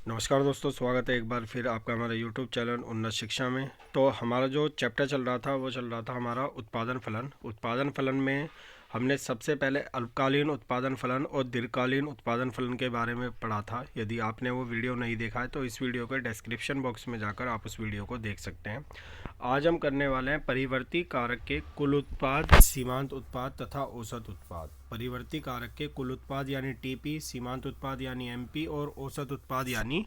नमस्कार दोस्तों, स्वागत है एक बार फिर आपका हमारा यूट्यूब चैनल उन्नत शिक्षा में। तो हमारा जो चैप्टर चल रहा था वो चल रहा था हमारा उत्पादन फलन। उत्पादन फलन में हमने सबसे पहले अल्पकालीन उत्पादन फलन और दीर्घकालीन उत्पादन फलन के बारे में पढ़ा था। यदि आपने वो वीडियो नहीं देखा है तो इस वीडियो के डिस्क्रिप्शन बॉक्स में जाकर आप उस वीडियो को देख सकते हैं। आज हम करने वाले हैं परिवर्ती कारक के कुल उत्पाद, सीमांत उत्पाद तथा औसत उत्पाद। परिवर्ती कारक के कुल उत्पाद यानी टीपी, सीमांत उत्पाद यानी एमपी और औसत उत्पाद यानी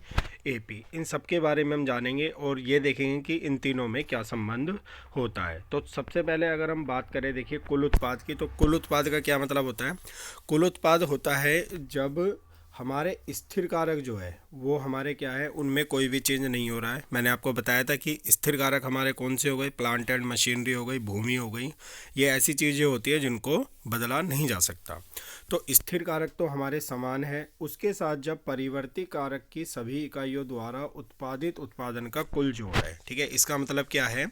एपी, इन सब के बारे में हम जानेंगे और ये देखेंगे कि इन तीनों में क्या संबंध होता है। तो सबसे पहले अगर हम बात करें देखिए कुल उत्पाद की, तो कुल उत्पाद का क्या मतलब होता है। कुल उत्पाद होता है जब हमारे स्थिर कारक जो है वो हमारे क्या है, उनमें कोई भी चेंज नहीं हो रहा है। मैंने आपको बताया था कि स्थिर कारक हमारे कौन से हो गए, प्लांट एंड मशीनरी हो गई, भूमि हो गई, ये ऐसी चीज़ें होती है जिनको बदला नहीं जा सकता। तो स्थिर कारक तो हमारे समान है, उसके साथ जब परिवर्ती कारक की सभी इकाइयों द्वारा उत्पादित उत्पादन का कुल जोड़ है। ठीक है, इसका मतलब क्या है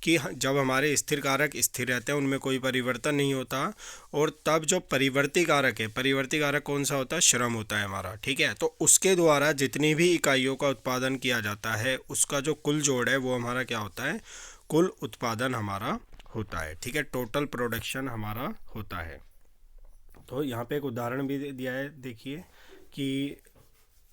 कि जब हमारे स्थिर कारक स्थिर रहते हैं, उनमें कोई परिवर्तन नहीं होता, और तब जो परिवर्ती कारक है, परिवर्ती कारक कौन सा होता है, श्रम होता है हमारा। ठीक है, तो उसके द्वारा जितनी भी इकाइयों का उत्पादन किया जाता है उसका जो कुल जोड़ है वो हमारा क्या होता है, कुल उत्पादन हमारा होता है। ठीक है, टोटल प्रोडक्शन हमारा होता है। तो यहाँ पे एक उदाहरण भी दिया है, देखिए कि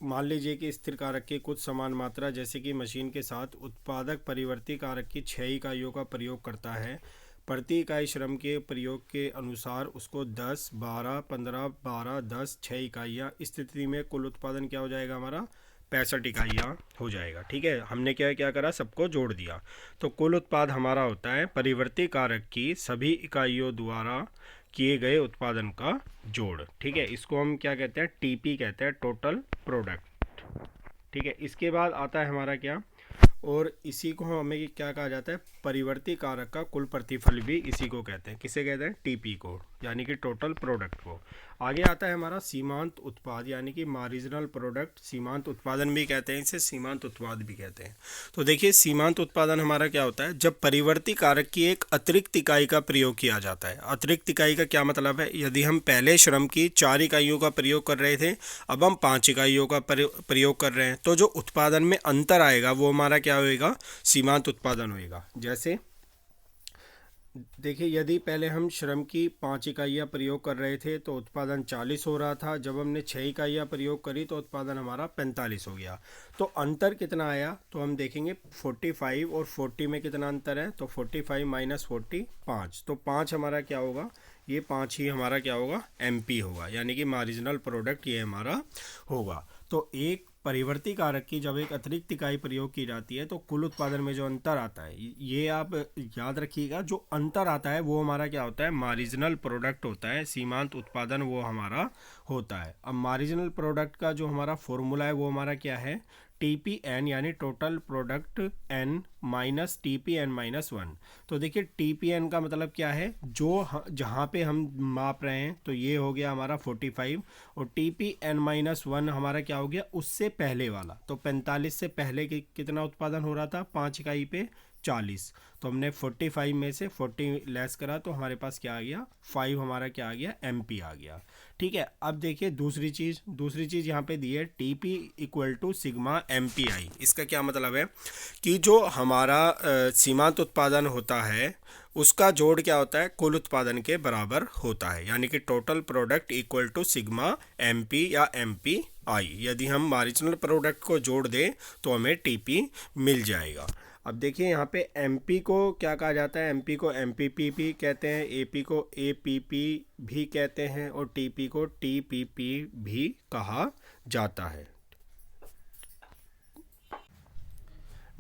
मान लीजिए कि स्थिर कारक की कुछ समान मात्रा जैसे कि मशीन के साथ उत्पादक परिवर्ती कारक की 6 इकाइयों का प्रयोग करता है। प्रति इकाई श्रम के प्रयोग के अनुसार उसको 10, 12, 15, 12, 10, 6 इकाइयाँ, इस स्थिति में कुल उत्पादन क्या हो जाएगा हमारा, 65 इकाइयाँ हो जाएगा। ठीक है, हमने क्या क्या करा, सबको जोड़ दिया। तो कुल उत्पाद हमारा होता है परिवर्ती कारक की सभी इकाइयों द्वारा किए गए उत्पादन का जोड़। ठीक है, इसको हम क्या कहते हैं, टीपी कहते हैं, टोटल प्रोडक्ट। ठीक है, इसके बाद आता है हमारा क्या, और इसी को हमें क्या कहा जाता है, परिवर्ती कारक का कुल प्रतिफल भी इसी को कहते हैं। किसे कहते हैं, टीपी को, यानी कि टोटल प्रोडक्ट को। आगे आता है हमारा सीमांत उत्पाद यानी कि मार्जिनल प्रोडक्ट। सीमांत उत्पादन भी कहते हैं इसे, सीमांत उत्पाद भी कहते हैं। तो देखिए सीमांत उत्पादन हमारा क्या होता है, जब परिवर्ती कारक की एक अतिरिक्त इकाई का प्रयोग किया जाता है। अतिरिक्त इकाई का क्या मतलब है, यदि हम पहले श्रम की 4 इकाइयों का प्रयोग कर रहे थे, अब हम 5 इकाइयों का प्रयोग कर रहे हैं, तो जो उत्पादन में अंतर आएगा वो हमारा क्या होएगा, सीमांत उत्पादन होएगा। जैसे देखिए, यदि पहले हम श्रम की 5 इकाइयाँ प्रयोग कर रहे थे तो उत्पादन 40 हो रहा था, जब हमने 6 इकाइयाँ प्रयोग करी तो उत्पादन हमारा 45 हो गया। तो अंतर कितना आया, तो हम देखेंगे 45 और 40 में कितना अंतर है, तो 45 माइनस 40 5, तो 5 हमारा क्या होगा, ये 5 ही हमारा क्या होगा, एमपी होगा, यानी कि मार्जिनल प्रोडक्ट ये हमारा होगा। तो एक परिवर्ती कारक की जब एक अतिरिक्त इकाई प्रयोग की जाती है तो कुल उत्पादन में जो अंतर आता है, ये आप याद रखिएगा, जो अंतर आता है वो हमारा क्या होता है, मार्जिनल प्रोडक्ट होता है। सीमांत उत्पादन वो हमारा होता है। अब मार्जिनल प्रोडक्ट का जो हमारा फॉर्मूला है वो हमारा क्या है, टी एन यानी total product N minus T P N minus 1। तो देखिए टी पी एन का मतलब क्या है, जो जहाँ पे हम माप रहे हैं, तो ये हो गया हमारा 45, और टी पी एन माइनस 1 हमारा क्या हो गया, उससे पहले वाला। तो 45 से पहले कितना उत्पादन हो रहा था, 5 इकाई पे 40, तो हमने 45 में से 40 लेस करा तो हमारे पास क्या आ गया, 5 हमारा क्या आ गया, एमपी आ गया। ठीक है, अब देखिए दूसरी चीज़ यहाँ पे दी है, T P equal to sigma M P I. इसका क्या मतलब है कि जो हमारा सीमांत उत्पादन होता है उसका जोड़ क्या होता है, कुल उत्पादन के बराबर होता है, यानी कि total product equal to sigma M P या एम पी आई। यदि हम मार्जिनल प्रोडक्ट को जोड़ दें तो हमें टी पी मिल जाएगा। अब देखिए यहाँ पे एमपी को क्या कहा जाता है, एमपी को एमपीपी भी कहते हैं, एपी को एपीपी भी कहते हैं, और टीपी को टीपीपी भी कहा जाता है।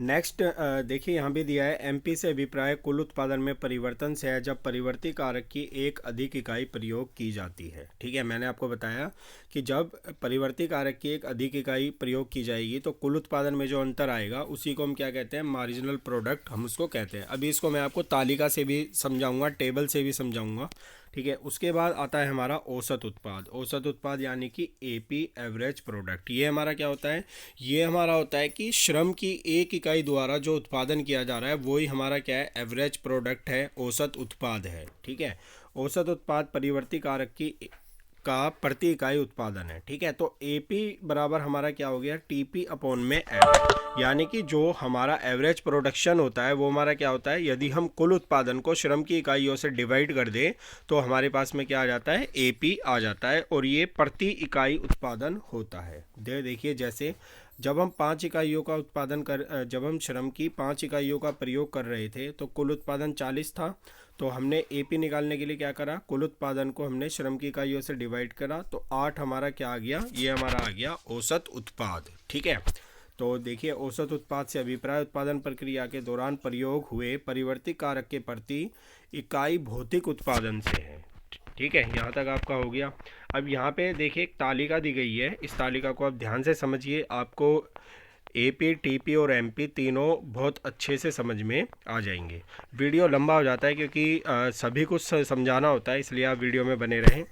नेक्स्ट देखिए यहाँ भी दिया है, एमपी से अभिप्राय कुल उत्पादन में परिवर्तन से है जब परिवर्ती कारक की एक अधिक इकाई प्रयोग की जाती है। ठीक है, मैंने आपको बताया कि जब परिवर्ती कारक की एक अधिक इकाई प्रयोग की जाएगी तो कुल उत्पादन में जो अंतर आएगा उसी को हम क्या कहते हैं, मार्जिनल प्रोडक्ट हम उसको कहते हैं। अभी इसको मैं आपको तालिका से भी समझाऊंगा, टेबल से भी समझाऊंगा। ठीक है, उसके बाद आता है हमारा औसत उत्पाद। औसत उत्पाद यानी कि एपी, एवरेज प्रोडक्ट। ये हमारा क्या होता है, ये हमारा होता है कि श्रम की एक इकाई द्वारा जो उत्पादन किया जा रहा है वही हमारा क्या है, एवरेज प्रोडक्ट है, औसत उत्पाद है। ठीक है, औसत उत्पाद परिवर्ती कारक की का प्रति इकाई उत्पादन है। ठीक है, तो एपी बराबर हमारा क्या हो गया, टीपी अपॉन में एल, यानी कि जो हमारा एवरेज प्रोडक्शन होता है वो हमारा क्या होता है, यदि हम कुल उत्पादन को श्रम की इकाइयों से डिवाइड कर दें तो हमारे पास में क्या आ जाता है, एपी आ जाता है, और ये प्रति इकाई उत्पादन होता है। देखिए जैसे जब हम 5 इकाइयों का उत्पादन जब हम श्रम की 5 इकाइयों का प्रयोग कर रहे थे तो कुल उत्पादन 40 था, तो हमने एपी निकालने के लिए क्या करा, कुल उत्पादन को हमने श्रम की इकाइयों से डिवाइड करा, तो 8 हमारा क्या आ गया, ये हमारा आ गया औसत उत्पाद। ठीक है, तो देखिए औसत उत्पाद से अभिप्राय उत्पादन प्रक्रिया के दौरान प्रयोग हुए परिवर्ती कारक के प्रति इकाई भौतिक उत्पादन से है। ठीक है, यहाँ तक आपका हो गया। अब यहाँ पे देखिए एक तालिका दी गई है, इस तालिका को आप ध्यान से समझिए, आपको एपी, टीपी और एमपी तीनों बहुत अच्छे से समझ में आ जाएंगे। वीडियो लंबा हो जाता है क्योंकि सभी कुछ समझाना होता है, इसलिए आप वीडियो में बने रहें।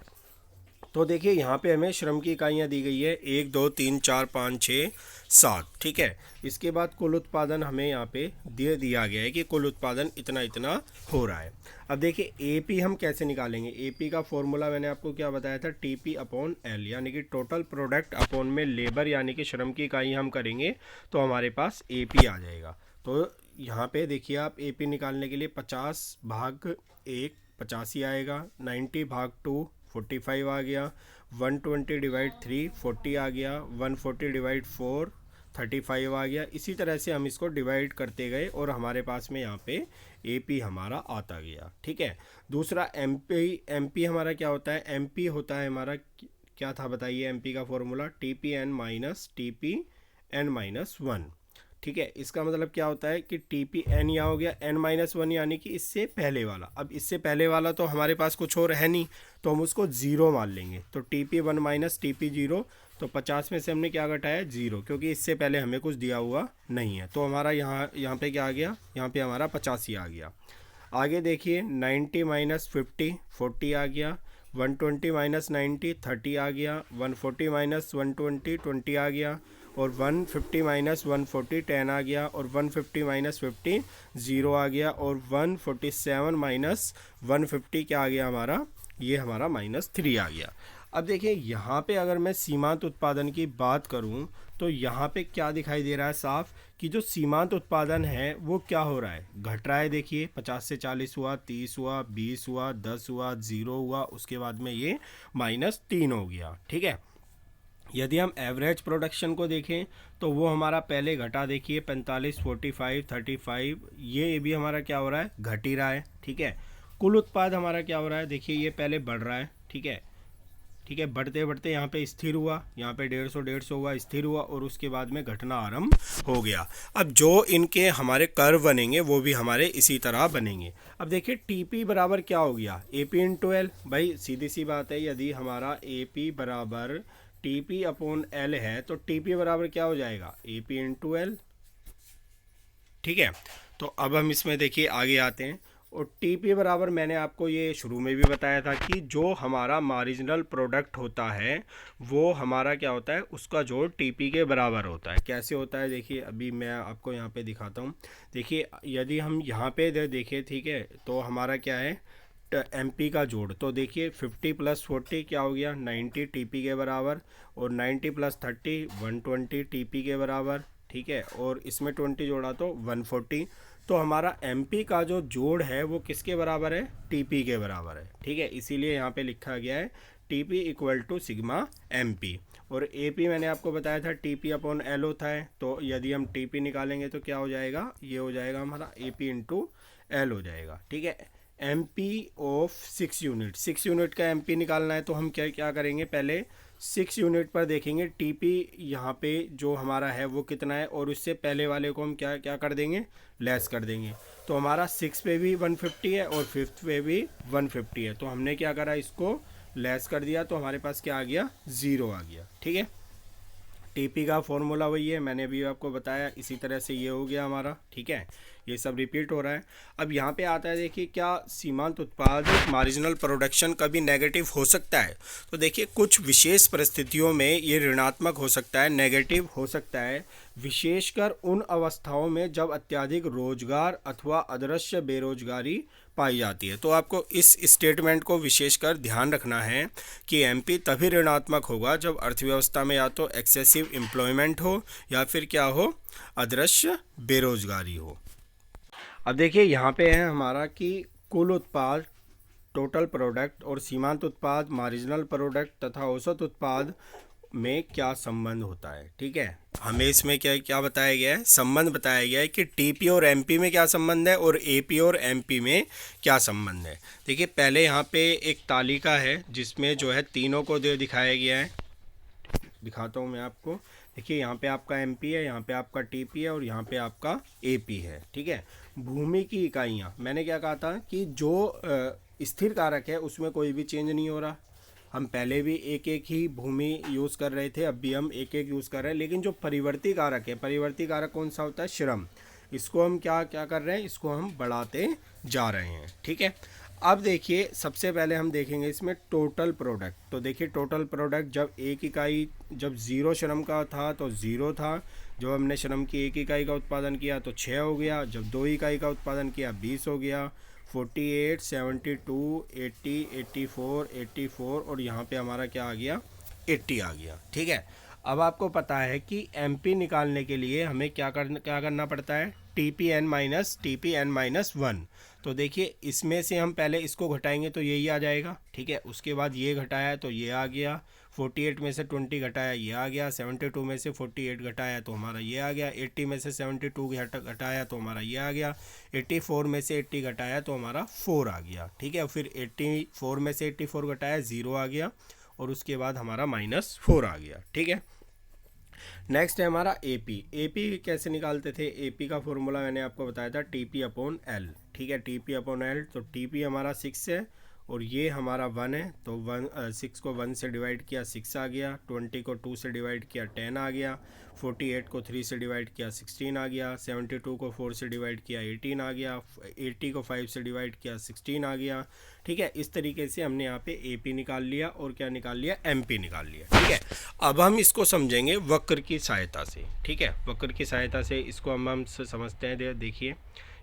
तो देखिए यहाँ पे हमें श्रम की इकाइयाँ दी गई है 1 2 3 4 5 6 7। ठीक है, इसके बाद कुल उत्पादन हमें यहाँ पे दिया गया है कि कुल उत्पादन इतना इतना हो रहा है। अब देखिए एपी हम कैसे निकालेंगे, एपी का फॉर्मूला मैंने आपको क्या बताया था, टीपी अपॉन एल, यानी कि टोटल प्रोडक्ट अपॉन में लेबर यानी कि श्रम की इकाई हम करेंगे तो हमारे पास एपी आ जाएगा। तो यहाँ पे देखिए आप एपी निकालने के लिए 50 भाग 1 85 आएगा, 90 भाग 2 45 आ गया, 120 डिवाइड 3 40 आ गया, 140 डिवाइड 4 35 आ गया। इसी तरह से हम इसको डिवाइड करते गए और हमारे पास में यहाँ पे एपी हमारा आता गया। ठीक है, दूसरा एमपी हमारा क्या होता है, एमपी होता है हमारा क्या था बताइए, एमपी का formula TP N minus TP N minus 1। ठीक है, इसका मतलब क्या होता है कि टी पी एन यहाँ हो गया एन माइनस 1, यानी कि इससे पहले वाला। अब इससे पहले वाला तो हमारे पास कुछ और है नहीं, तो हम उसको ज़ीरो मान लेंगे, तो T P 1 minus T P 0, तो 50 में से हमने क्या घटाया 0, क्योंकि इससे पहले हमें कुछ दिया हुआ नहीं है। तो हमारा यहाँ पे क्या आ गया, यहाँ पे हमारा 85 आ गया। आगे देखिए 90 माइनस 50 40 आ गया, 120 माइनस 90 30 आ गया, 140 माइनस 120 20 आ गया, और 150 माइनस 140 10 आ गया, और 150 माइनस 50 0 आ गया, और 147 माइनस 150 क्या आ गया हमारा, ये हमारा -3 आ गया। अब देखिए यहाँ पे अगर मैं सीमांत उत्पादन की बात करूँ तो यहाँ पे क्या दिखाई दे रहा है साफ, कि जो सीमांत उत्पादन है वो क्या हो रहा है, घट रहा है। देखिए 50 से 40 हुआ, 30 हुआ, 20 हुआ, 10 हुआ, 0 हुआ, उसके बाद में ये -3 हो गया। ठीक है, यदि हम एवरेज प्रोडक्शन को देखें तो वो हमारा पहले घटा, देखिए 45 45 35, ये भी हमारा क्या हो रहा है, घट ही रहा है। ठीक है, कुल उत्पाद हमारा क्या हो रहा है, देखिए ये पहले बढ़ रहा है। ठीक है, ठीक है, बढ़ते बढ़ते यहाँ पे स्थिर हुआ, यहाँ पे 150 हुआ, स्थिर हुआ, और उसके बाद में घटना आरंभ हो गया। अब जो इनके हमारे कर्व बनेंगे वो भी हमारे इसी तरह बनेंगे। अब देखिए टीपी बराबर क्या हो गया, एपी इंटू एल। भाई सीधी सी बात है, यदि हमारा एपी बराबर टीपी अपॉन एल है तो टीपी बराबर क्या हो जाएगा, एपी इंटू एल। ठीक है, तो अब हम इसमें देखिए आगे आते हैं, और टीपी बराबर मैंने आपको ये शुरू में भी बताया था कि जो हमारा मार्जिनल प्रोडक्ट होता है वो हमारा क्या होता है, उसका जोड़ टीपी के बराबर होता है। कैसे होता है देखिए, अभी मैं आपको यहाँ पे दिखाता हूँ। देखिए यदि हम यहाँ पे देखें, ठीक है, तो हमारा क्या है, एमपी का जोड़, तो देखिए 50 + 40 क्या हो गया, 90 टीपी के बराबर, और 90 + 30 120 टीपी के बराबर। ठीक है, और इसमें 20 जोड़ा तो 140। तो हमारा एमपी का जो जोड़ है वो किसके बराबर है, टीपी के बराबर है। ठीक है, इसीलिए यहाँ पे लिखा गया है TP equal to sigma MP. और एपी मैंने आपको बताया था टीपी अपॉन एल होता है, तो यदि हम टीपी निकालेंगे तो क्या हो जाएगा, ये हो जाएगा हमारा एपी इंटू एल हो जाएगा। ठीक है, एमपी ऑफ 6 यूनिट, 6 यूनिट का एमपी निकालना है तो हम क्या क्या करेंगे, पहले 6 यूनिट पर देखेंगे टीपी यहाँ पे जो हमारा है वो कितना है, और उससे पहले वाले को हम क्या क्या कर देंगे, लेस कर देंगे। तो हमारा 6 पे भी 150 है और 5th पे भी 150 है, तो हमने क्या करा, इसको लेस कर दिया, तो हमारे पास क्या आ गया, 0 आ गया। ठीक है, टीपी का फॉर्मूला वही है, मैंने भी आपको बताया, इसी तरह से ये हो गया हमारा। ठीक है, ये सब रिपीट हो रहा है। अब यहाँ पे आता है, देखिए क्या सीमांत उत्पाद मार्जिनल प्रोडक्शन कभी नेगेटिव हो सकता है, तो देखिए कुछ विशेष परिस्थितियों में ये ऋणात्मक हो सकता है, नेगेटिव हो सकता है, विशेषकर उन अवस्थाओं में जब अत्यधिक रोजगार अथवा अदृश्य बेरोजगारी पाई जाती है। तो आपको इस स्टेटमेंट को विशेषकर ध्यान रखना है कि एमपी तभी ऋणात्मक होगा जब अर्थव्यवस्था में या तो एक्सेसिव एम्प्लॉयमेंट हो या फिर क्या हो, अदृश्य बेरोजगारी हो। अब देखिए यहाँ पे है हमारा कि कुल उत्पाद, टोटल प्रोडक्ट और सीमांत उत्पाद, मार्जिनल प्रोडक्ट तथा औसत उत्पाद में क्या संबंध होता है। ठीक है, हमें इसमें क्या क्या बताया गया है, संबंध बताया गया है कि टीपी और एमपी में क्या संबंध है और एपी और एमपी में क्या संबंध है। देखिए पहले यहाँ पे एक तालिका है जिसमें जो है तीनों को दिखाया गया है, दिखाता हूँ मैं आपको। देखिए यहाँ पे आपका एमपी है, यहाँ पे आपका टीपी है और यहाँ पे आपका एपी है। ठीक है, भूमि की इकाइयाँ, मैंने क्या कहा था कि जो स्थिर कारक है उसमें कोई भी चेंज नहीं हो रहा। हम पहले भी एक एक ही भूमि यूज़ कर रहे थे, अब भी हम एक एक यूज़ कर रहे हैं। लेकिन जो परिवर्ती कारक है, परिवर्ती कारक कौन सा होता है, श्रम, इसको हम क्या क्या कर रहे हैं, इसको हम बढ़ाते जा रहे हैं। ठीक है, अब देखिए सबसे पहले हम देखेंगे इसमें टोटल प्रोडक्ट। तो देखिए टोटल प्रोडक्ट, जब एक इकाई, जब 0 श्रम का था तो 0 था, जब हमने श्रम की 1 इकाई का उत्पादन किया तो 6 हो गया, जब 2 इकाई का उत्पादन किया 20 हो गया, 48, 72, 80, 84 और यहाँ पे हमारा क्या आ गया, 80 आ गया। ठीक है, अब आपको पता है कि एमपी निकालने के लिए हमें क्या करना पड़ता है, TPN-1। तो देखिए इसमें से हम पहले इसको घटाएंगे तो यही आ जाएगा। ठीक है, उसके बाद ये घटाया तो ये आ गया, 48 में से 20 घटाया ये आ गया, 72 में से 48 घटाया तो हमारा ये आ गया, 80 में से 72 घटाया तो हमारा ये आ गया, 84 में से 80 घटाया तो हमारा 4 आ गया। ठीक है, फिर 84 में से 84 घटाया 0 आ गया और उसके बाद हमारा -4 आ गया। ठीक है, नेक्स्ट है हमारा एपी। एपी कैसे निकालते थे, एपी का फॉर्मूला मैंने आपको बताया था TP/L। ठीक है, TP/L, तो TP हमारा 6 है और ये हमारा 1 है, तो 6 को 1 से डिवाइड किया 6 आ गया, 20 को 2 से डिवाइड किया 10 आ गया, 48 को 3 से डिवाइड किया 16 आ गया, 72 को 4 से डिवाइड किया 18 आ गया, 80 को 5 से डिवाइड किया 16 आ गया। ठीक है, इस तरीके से हमने यहाँ पे एपी निकाल लिया और क्या निकाल लिया, एमपी निकाल लिया। ठीक है, अब हम इसको समझेंगे वक्र की सहायता से। ठीक है, वक्र की सहायता से इसको हम समझते हैं। देखिए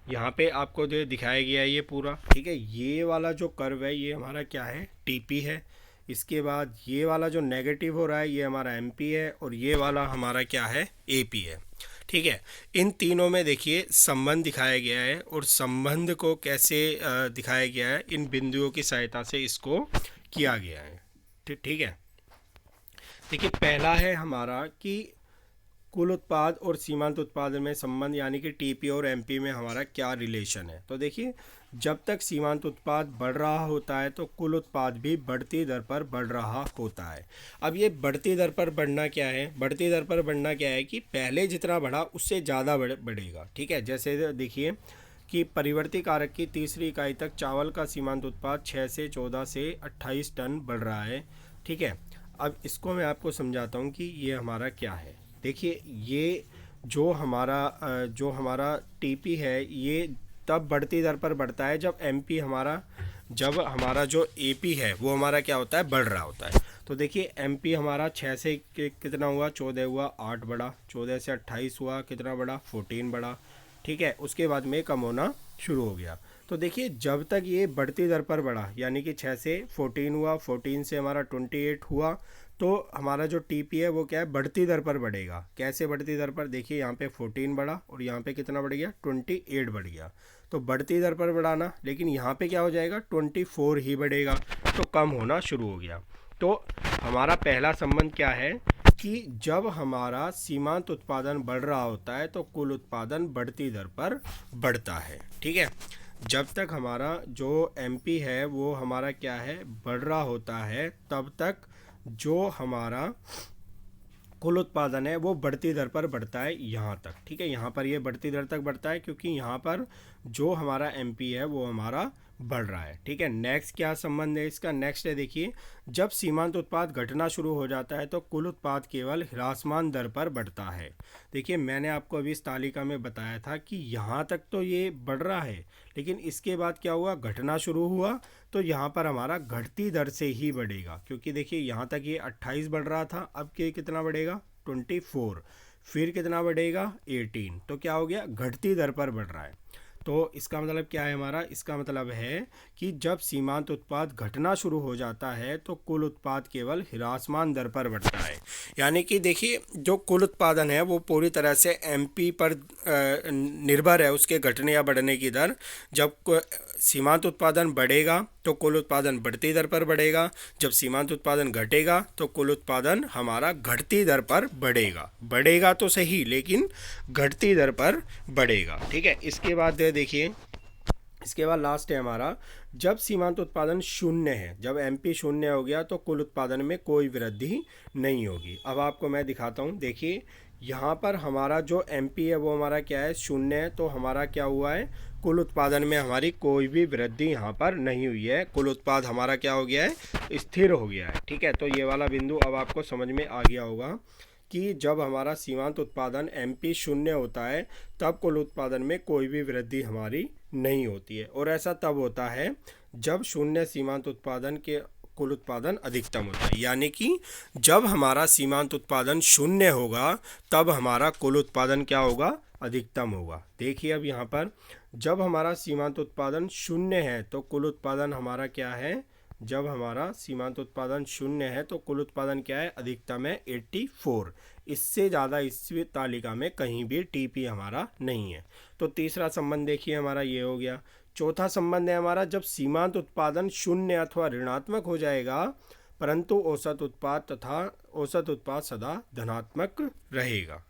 यहाँ पे आपको जो दिखाया गया है ये पूरा। ठीक है, ये वाला जो कर्व है ये हमारा क्या है, टीपी है। इसके बाद ये वाला जो नेगेटिव हो रहा है ये हमारा एमपी है और ये वाला हमारा क्या है, एपी है। ठीक है, इन तीनों में देखिए संबंध दिखाया गया है और संबंध को कैसे दिखाया गया है, इन बिंदुओं की सहायता से इसको किया गया है। ठीक है, देखिए पहला है हमारा कि कुल उत्पाद और सीमांत उत्पादन में संबंध, यानी कि टीपी और एमपी में हमारा क्या रिलेशन है। तो देखिए जब तक सीमांत उत्पाद बढ़ रहा होता है तो कुल उत्पाद भी बढ़ती दर पर बढ़ रहा होता है। अब ये बढ़ती दर पर बढ़ना क्या है, बढ़ती दर पर बढ़ना क्या है कि पहले जितना बढ़ा उससे ज़्यादा बढ़ेगा। ठीक है, जैसे देखिए कि परिवर्ती कारक की तीसरी इकाई तक चावल का सीमांत उत्पाद 6 से 14 से 28 टन बढ़ रहा है। ठीक है, अब इसको मैं आपको समझाता हूँ कि ये हमारा क्या है। देखिए ये जो हमारा टीपी है ये तब बढ़ती दर पर बढ़ता है जब हमारा जो एपी है वो हमारा क्या होता है, बढ़ रहा होता है। तो देखिए एमपी हमारा 6 से कितना हुआ, 14 हुआ, 8 बढ़ा, 14 से 28 हुआ, कितना बढ़ा, 14 बढ़ा। ठीक है, उसके बाद में कम होना शुरू हो गया। तो देखिए जब तक ये बढ़ती दर पर बढ़ा, यानी कि 6 से 14 हुआ, 14 से हमारा 28 हुआ, तो हमारा जो टीपी है वो क्या है, बढ़ती दर पर बढ़ेगा। कैसे बढ़ती दर पर, देखिए यहाँ पे 14 बढ़ा और यहाँ पे कितना बढ़ गया, 28 बढ़ गया। तो बढ़ती दर पर बढ़ाना, लेकिन यहाँ पे क्या हो जाएगा, 24 ही बढ़ेगा, तो कम होना शुरू हो गया। तो हमारा पहला संबंध क्या है कि जब हमारा सीमांत उत्पादन बढ़ रहा होता है तो कुल उत्पादन बढ़ती दर पर बढ़ता है। ठीक है, जब तक हमारा जो एमपी है वो हमारा क्या है, बढ़ रहा होता है, तब तक जो हमारा कुल उत्पादन है वो बढ़ती दर पर बढ़ता है यहाँ तक। ठीक है, यहाँ पर ये बढ़ती दर तक बढ़ता है क्योंकि यहाँ पर जो हमारा एमपी है वो हमारा बढ़ रहा है। ठीक है, नेक्स्ट क्या संबंध है इसका, नेक्स्ट है देखिए जब सीमांत उत्पाद घटना शुरू हो जाता है तो कुल उत्पाद केवल ह्रासमान दर पर बढ़ता है। देखिए मैंने आपको अभी इस तालिका में बताया था कि यहाँ तक तो ये बढ़ रहा है, लेकिन इसके बाद क्या हुआ, घटना शुरू हुआ, तो यहाँ पर हमारा घटती दर से ही बढ़ेगा। क्योंकि देखिए यहाँ तक ये 28 बढ़ रहा था, अब के कितना बढ़ेगा, 24, फिर कितना बढ़ेगा, 18, तो क्या हो गया, घटती दर पर बढ़ रहा है। तो इसका मतलब क्या है हमारा, इसका मतलब है कि जब सीमांत उत्पाद घटना शुरू हो जाता है तो कुल उत्पाद केवल ह्रासमान दर पर बढ़ता है। यानी कि देखिए जो कुल उत्पादन है वो पूरी तरह से एमपी पर निर्भर है, उसके घटने या बढ़ने की दर। जब सीमांत उत्पादन बढ़ेगा तो कुल उत्पादन बढ़ती दर पर बढ़ेगा, जब सीमांत उत्पादन घटेगा तो कुल उत्पादन हमारा घटती दर पर बढ़ेगा। बढ़ेगा तो सही लेकिन घटती दर पर बढ़ेगा। ठीक है, इसके बाद देखिए, इसके बाद लास्ट है हमारा, जब सीमांत उत्पादन शून्य है, जब एमपी शून्य हो गया तो कुल उत्पादन में कोई वृद्धि नहीं होगी। अब आपको मैं दिखाता हूँ, देखिए यहाँ पर हमारा जो एमपी है वो हमारा क्या है, शून्य है। तो हमारा क्या हुआ है, कुल उत्पादन में हमारी कोई भी वृद्धि यहाँ पर नहीं हुई है, कुल उत्पाद हमारा क्या हो गया है, स्थिर हो गया है। ठीक है, तो ये वाला बिंदु अब आपको समझ में आ गया होगा कि जब हमारा सीमांत उत्पादन एमपी शून्य होता है तब कुल उत्पादन में कोई भी वृद्धि हमारी नहीं होती है। और ऐसा तब होता है जब शून्य सीमांत उत्पादन के कुल उत्पादन अधिकतम होता है। यानी कि जब हमारा सीमांत उत्पादन शून्य होगा तब हमारा कुल उत्पादन क्या होगा, अधिकतम होगा। देखिए अब यहाँ पर जब हमारा सीमांत उत्पादन शून्य है तो कुल उत्पादन हमारा क्या है, जब हमारा सीमांत उत्पादन शून्य है तो कुल उत्पादन क्या है, अधिकतम है 84। इससे ज़्यादा इस तालिका में कहीं भी टीपी हमारा नहीं है। तो तीसरा संबंध देखिए हमारा ये हो गया। चौथा संबंध है हमारा, जब सीमांत उत्पादन शून्य अथवा ऋणात्मक हो जाएगा परंतु औसत उत्पाद सदा धनात्मक रहेगा।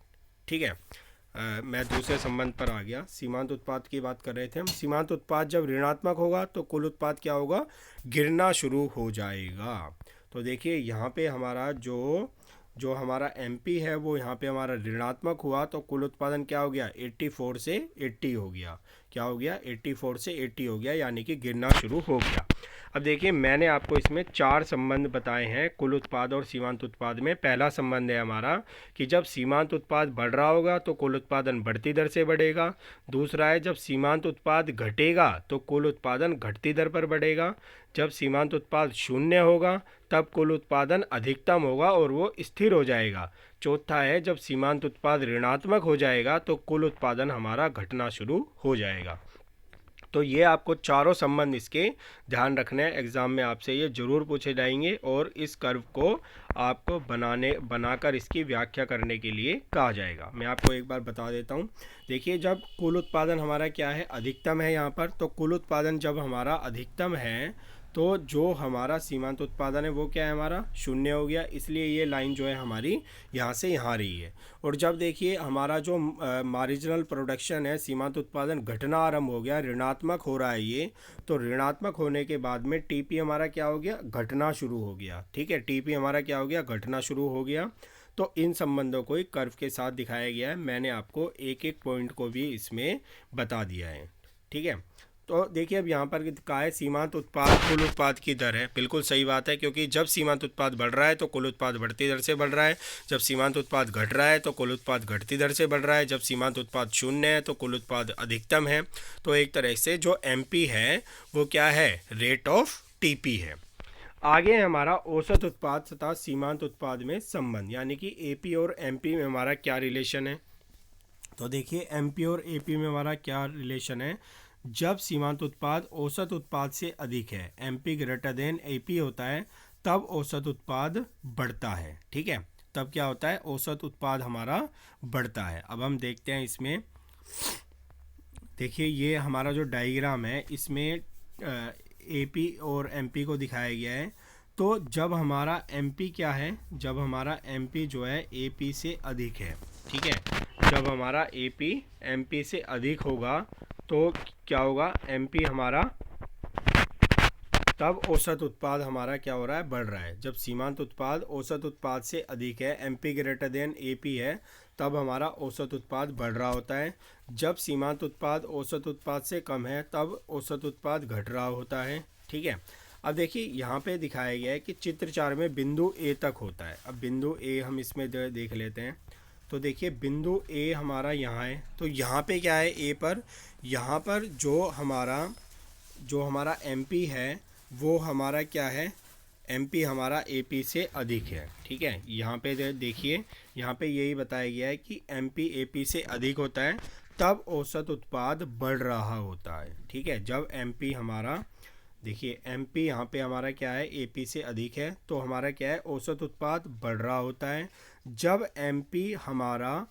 ठीक है, मैं दूसरे संबंध पर आ गया। सीमांत उत्पाद की बात कर रहे थे हम। सीमांत उत्पाद जब ऋणात्मक होगा तो कुल उत्पाद क्या होगा, गिरना शुरू हो जाएगा। तो देखिए यहाँ पे हमारा जो हमारा एमपी है वो यहाँ पे हमारा ऋणात्मक हुआ तो कुल उत्पादन क्या हो गया, 84 से 80 हो गया। क्या हो गया, 84 से 80 हो गया, यानी कि गिरना शुरू हो गया। अब देखिए मैंने आपको इसमें 4 संबंध बताए हैं कुल उत्पाद और सीमांत उत्पाद में। पहला संबंध है हमारा कि जब सीमांत उत्पाद बढ़ रहा होगा तो कुल उत्पादन बढ़ती दर से बढ़ेगा। दूसरा है जब सीमांत उत्पाद घटेगा तो कुल उत्पादन घटती दर पर बढ़ेगा। जब सीमांत उत्पाद शून्य होगा तब कुल उत्पादन अधिकतम होगा और वो स्थिर हो जाएगा। चौथा है जब सीमांत उत्पाद ऋणात्मक हो जाएगा तो कुल उत्पादन हमारा घटना शुरू हो जाएगा। तो ये आपको चारों संबंध इसके ध्यान रखने हैं, एग्ज़ाम में आपसे ये ज़रूर पूछे जाएंगे और इस कर्व को आपको बनाकर इसकी व्याख्या करने के लिए कहा जाएगा। मैं आपको एक बार बता देता हूँ। देखिए जब कुल उत्पादन हमारा क्या है, अधिकतम है यहाँ पर, तो कुल उत्पादन जब हमारा अधिकतम है तो जो हमारा सीमांत उत्पादन है वो क्या है, हमारा शून्य हो गया। इसलिए ये लाइन जो है हमारी यहाँ से यहाँ रही है। और जब देखिए हमारा जो मार्जिनल प्रोडक्शन है, सीमांत उत्पादन घटना आरंभ हो गया, ऋणात्मक हो रहा है ये, तो ऋणात्मक होने के बाद में टीपी हमारा क्या हो गया, घटना शुरू हो गया। ठीक है, टीपी हमारा क्या हो गया, घटना शुरू हो गया। तो इन संबंधों को एक कर्व के साथ दिखाया गया है। मैंने आपको एक एक पॉइंट को भी इसमें बता दिया है। ठीक है, तो देखिए अब यहाँ पर कहा है सीमांत उत्पाद कुल उत्पाद की दर है। बिल्कुल सही बात है, क्योंकि जब सीमांत उत्पाद बढ़ रहा है तो कुल उत्पाद बढ़ती दर से बढ़ रहा है, जब सीमांत उत्पाद घट रहा है तो कुल उत्पाद घटती दर से बढ़ रहा है, जब सीमांत उत्पाद शून्य है तो कुल उत्पाद अधिकतम है। तो एक तरह से जो एमपी है वो क्या है, रेट ऑफ टीपी है। आगे हमारा औसत उत्पाद तथा सीमांत उत्पाद में संबंध, यानी कि एपी और एमपी में हमारा क्या रिलेशन है। तो देखिए एमपी और एपी में हमारा क्या रिलेशन है। जब सीमांत उत्पाद औसत उत्पाद से अधिक है, एमपी ग्रेटर देन एपी होता है, तब औसत उत्पाद बढ़ता है। ठीक है, तब क्या होता है, औसत उत्पाद हमारा बढ़ता है। अब हम देखते हैं इसमें, देखिए ये हमारा जो डायग्राम है इसमें एपी और एमपी को दिखाया गया है। तो जब हमारा एमपी क्या है, जब हमारा एमपी जो है एपी से अधिक है, ठीक है, जब हमारा एपी एमपी से अधिक होगा तो क्या होगा, एमपी हमारा, तब औसत उत्पाद हमारा क्या हो रहा है, बढ़ रहा है। जब सीमांत उत्पाद औसत उत्पाद से अधिक है, एमपी ग्रेटर देन एपी है, तब हमारा औसत उत्पाद बढ़ रहा होता है। जब सीमांत उत्पाद औसत उत्पाद से कम है तब औसत उत्पाद घट रहा होता है। ठीक है, अब देखिए यहाँ पे दिखाया गया है कि चित्र 4 में बिंदु ए तक होता है। अब बिंदु ए हम इसमें देख लेते हैं। तो देखिए बिंदु ए हमारा यहाँ है, तो यहाँ पे क्या है, ए पर, यहाँ पर जो हमारा एमपी है वो हमारा क्या है, एमपी हमारा एपी से अधिक है। ठीक है, यहाँ पे देखिए यहाँ पे यही बताया गया है कि एमपी एपी से अधिक होता है तब औसत उत्पाद बढ़ रहा होता है। ठीक है, जब एमपी हमारा, देखिए एमपी यहाँ पे हमारा क्या है, एपी से अधिक है, तो हमारा क्या है, औसत उत्पाद बढ़ रहा होता है। जब एमपी हमारा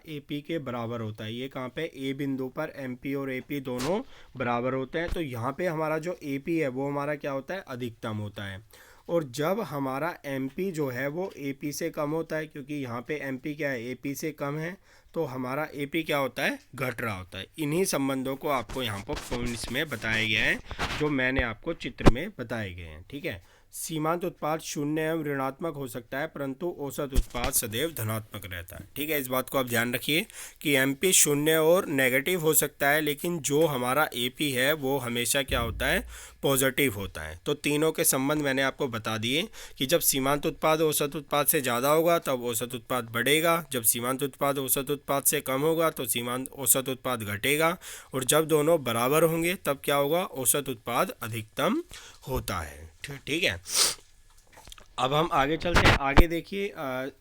एपी के बराबर होता है, ये कहाँ पे, ए बिंदु पर एमपी और एपी दोनों बराबर होते हैं, तो यहाँ पे हमारा जो एपी है वो हमारा क्या होता है, अधिकतम होता है। और जब हमारा एमपी जो है वो एपी से कम होता है, क्योंकि यहाँ पे एमपी क्या है, एपी से कम है, तो हमारा एपी क्या होता है, घट रहा होता है। इन्हीं संबंधों को आपको यहाँ पर पॉइंट्स में बताया गया है, जो मैंने आपको चित्र में बताए गए हैं। ठीक है, सीमांत उत्पाद शून्य एवं ऋणात्मक हो सकता है, परंतु औसत उत्पाद सदैव धनात्मक रहता है। ठीक है, इस बात को आप ध्यान रखिए कि एमपी शून्य और नेगेटिव हो सकता है, लेकिन जो हमारा एपी है वो हमेशा क्या होता है, पॉजिटिव होता है। तो तीनों के संबंध मैंने आपको बता दिए कि जब सीमांत उत्पाद औसत उत्पाद से ज़्यादा होगा तब औसत उत्पाद बढ़ेगा, जब सीमांत उत्पाद औसत उत्पाद से कम होगा तो सीमांत औसत उत्पाद घटेगा, और जब दोनों बराबर होंगे तब क्या होगा, औसत उत्पाद अधिकतम होता है। ठीक है, अब हम आगे चलते हैं। आगे देखिए,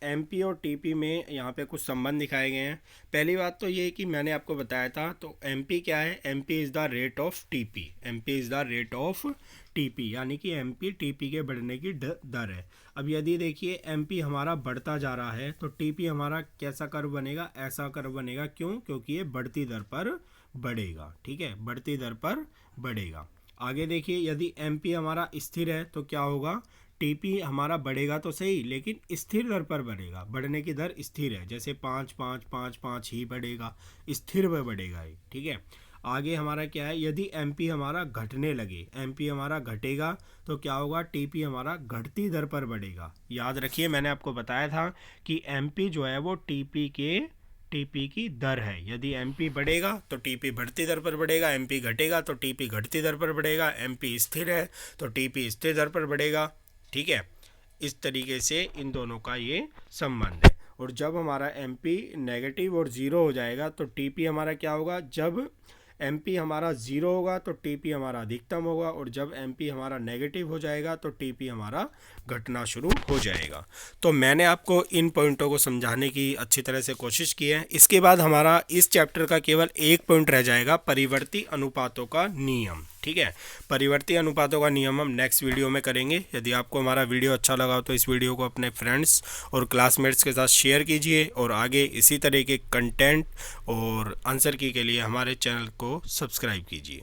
एमपी और टीपी में यहाँ पे कुछ संबंध दिखाए गए हैं। पहली बात तो ये कि मैंने आपको बताया था, तो एमपी क्या है, MP is the rate of TP, MP is the rate of TP, यानी कि एमपी टीपी के बढ़ने की दर है। अब यदि देखिए एमपी हमारा बढ़ता जा रहा है तो टीपी हमारा कैसा कर्व बनेगा, ऐसा कर्व बनेगा। क्यों, क्योंकि ये बढ़ती दर पर बढ़ेगा। ठीक है, बढ़ती दर पर बढ़ेगा। आगे देखिए, यदि एमपी हमारा स्थिर है तो क्या होगा, टीपी हमारा बढ़ेगा तो सही, लेकिन स्थिर दर पर बढ़ेगा, बढ़ने की दर स्थिर है, जैसे 5 ही बढ़ेगा, स्थिर में बढ़ेगा ये। ठीक है, आगे हमारा क्या है, यदि एमपी हमारा घटने लगे, एमपी हमारा घटेगा तो क्या होगा, टीपी हमारा घटती दर पर बढ़ेगा। याद रखिए मैंने आपको बताया था कि एमपी जो है वो टीपी की दर है। यदि एमपी बढ़ेगा तो टीपी बढ़ती दर पर बढ़ेगा, एमपी घटेगा तो टीपी घटती दर पर बढ़ेगा, एमपी स्थिर है तो टीपी स्थिर दर पर बढ़ेगा। ठीक है, इस तरीके से इन दोनों का ये संबंध है। और जब हमारा एमपी नेगेटिव और ज़ीरो हो जाएगा तो टीपी हमारा क्या होगा, जब एमपी हमारा ज़ीरो होगा तो टीपी हमारा अधिकतम होगा, और जब एमपी हमारा नेगेटिव हो जाएगा तो टीपी हमारा घटना शुरू हो जाएगा। तो मैंने आपको इन पॉइंटों को समझाने की अच्छी तरह से कोशिश की है। इसके बाद हमारा इस चैप्टर का केवल एक पॉइंट रह जाएगा, परिवर्ती अनुपातों का नियम। ठीक है, परिवर्ती अनुपातों का नियम हम नेक्स्ट वीडियो में करेंगे। यदि आपको हमारा वीडियो अच्छा लगा तो इस वीडियो को अपने फ्रेंड्स और क्लासमेट्स के साथ शेयर कीजिए, और आगे इसी तरह के कंटेंट और आंसर की के लिए हमारे चैनल को सब्सक्राइब कीजिए।